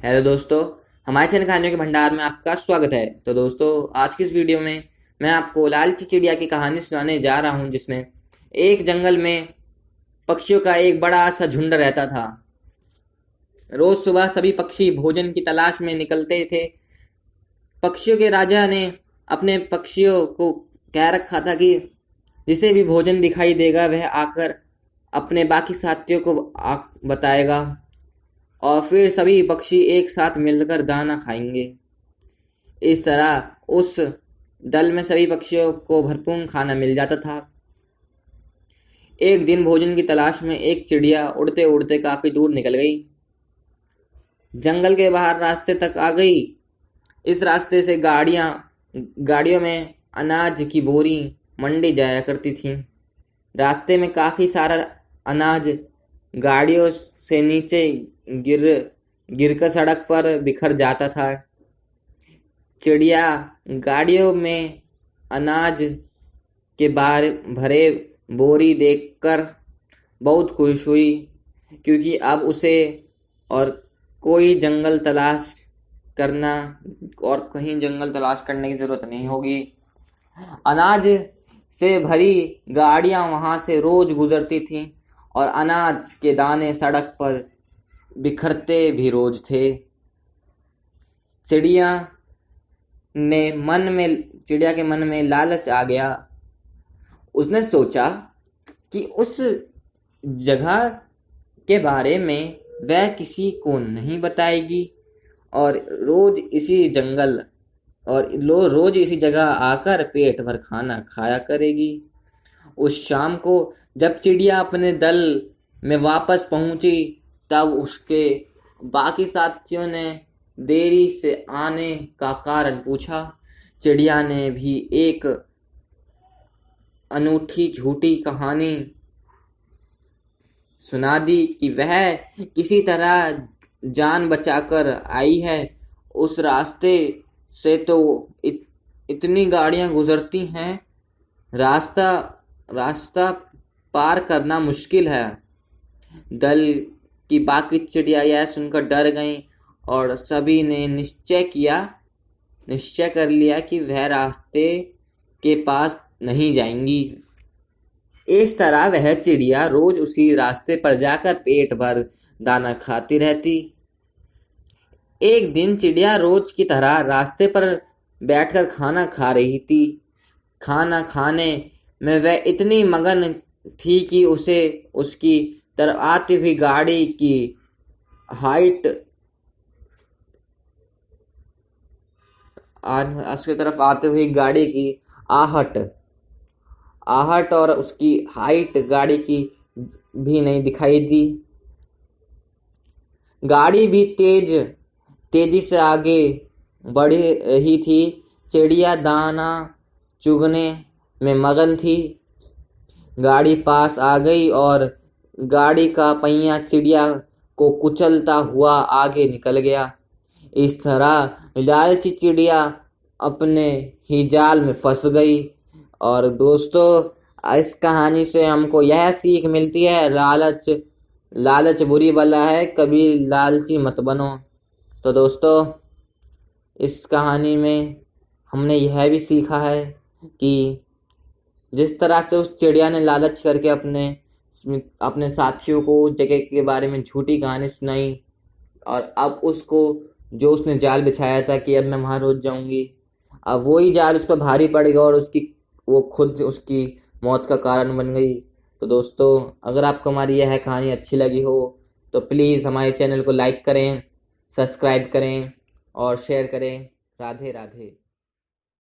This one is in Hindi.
हेलो दोस्तों, हमारे चैनल कहानियों के भंडार में आपका स्वागत है। तो दोस्तों, आज की इस वीडियो में मैं आपको लालची चिड़िया की कहानी सुनाने जा रहा हूं, जिसमें एक जंगल में पक्षियों का एक बड़ा सा झुंड रहता था। रोज सुबह सभी पक्षी भोजन की तलाश में निकलते थे। पक्षियों के राजा ने अपने पक्षियों को कह रखा था कि जिसे भी भोजन दिखाई देगा वह आकर अपने बाकी साथियों को बताएगा और फिर सभी पक्षी एक साथ मिलकर दाना खाएंगे। इस तरह उस दल में सभी पक्षियों को भरपूर खाना मिल जाता था। एक दिन भोजन की तलाश में एक चिड़िया उड़ते उड़ते काफी दूर निकल गई। जंगल के बाहर रास्ते तक आ गई। इस रास्ते से गाड़ियों में अनाज की बोरी मंडी जाया करती थी। रास्ते में काफी सारा अनाज गाड़ियों से नीचे गिरकर सड़क पर बिखर जाता था। चिड़िया गाड़ियों में अनाज के भरे बोरी देखकर बहुत खुश हुई, क्योंकि अब उसे और कहीं जंगल तलाश करने की जरूरत नहीं होगी। अनाज से भरी गाड़ियां वहां से रोज गुजरती थीं और अनाज के दाने सड़क पर बिखरते भी रोज थे। चिड़िया के मन में लालच आ गया। उसने सोचा कि उस जगह के बारे में वह किसी को नहीं बताएगी और रोज इसी जगह आकर पेट भर खाना खाया करेगी। उस शाम को जब चिड़िया अपने दल में वापस पहुंची, तब उसके बाकी साथियों ने देरी से आने का कारण पूछा। चिड़िया ने भी एक अनूठी झूठी कहानी सुना दी कि वह किसी तरह जान बचाकर आई है। उस रास्ते से तो इतनी गाड़ियां गुजरती हैं, रास्ता पार करना मुश्किल है। दल की बाकी चिड़िया यह सुनकर डर गईं और सभी ने निश्चय कर लिया कि वह रास्ते के पास नहीं जाएंगी। इस तरह वह चिड़िया रोज उसी रास्ते पर जाकर पेट भर दाना खाती रहती। एक दिन चिड़िया रोज की तरह रास्ते पर बैठकर खाना खा रही थी। खाना खाने में वह इतनी मगन थी कि उसे उसकी तरफ आती हुई गाड़ी की आहट और उसकी हाइट गाड़ी की भी नहीं दिखाई दी। गाड़ी भी तेजी से आगे बढ़ रही थी। चिड़िया दाना चुगने में मगन थी। गाड़ी पास आ गई और गाड़ी का पहिया चिड़िया को कुचलता हुआ आगे निकल गया। इस तरह लालची चिड़िया अपने ही जाल में फंस गई। और दोस्तों, इस कहानी से हमको यह सीख मिलती है, लालच बुरी बला है, कभी लालची मत बनो। तो दोस्तों, इस कहानी में हमने यह भी सीखा है कि जिस तरह से उस चिड़िया ने लालच करके अपने साथियों को जगह के बारे में झूठी कहानी सुनाई, और अब उसने जाल बिछाया था कि अब मैं वहां रोज जाऊंगी, अब वही जाल उस पर भारी पड़ गया और वो खुद उसकी मौत का कारण बन गई। तो दोस्तों, अगर आपको हमारी यह कहानी अच्छी लगी हो तो प्लीज़ हमारे चैनल को लाइक करें, सब्सक्राइब करें और शेयर करें। राधे राधे।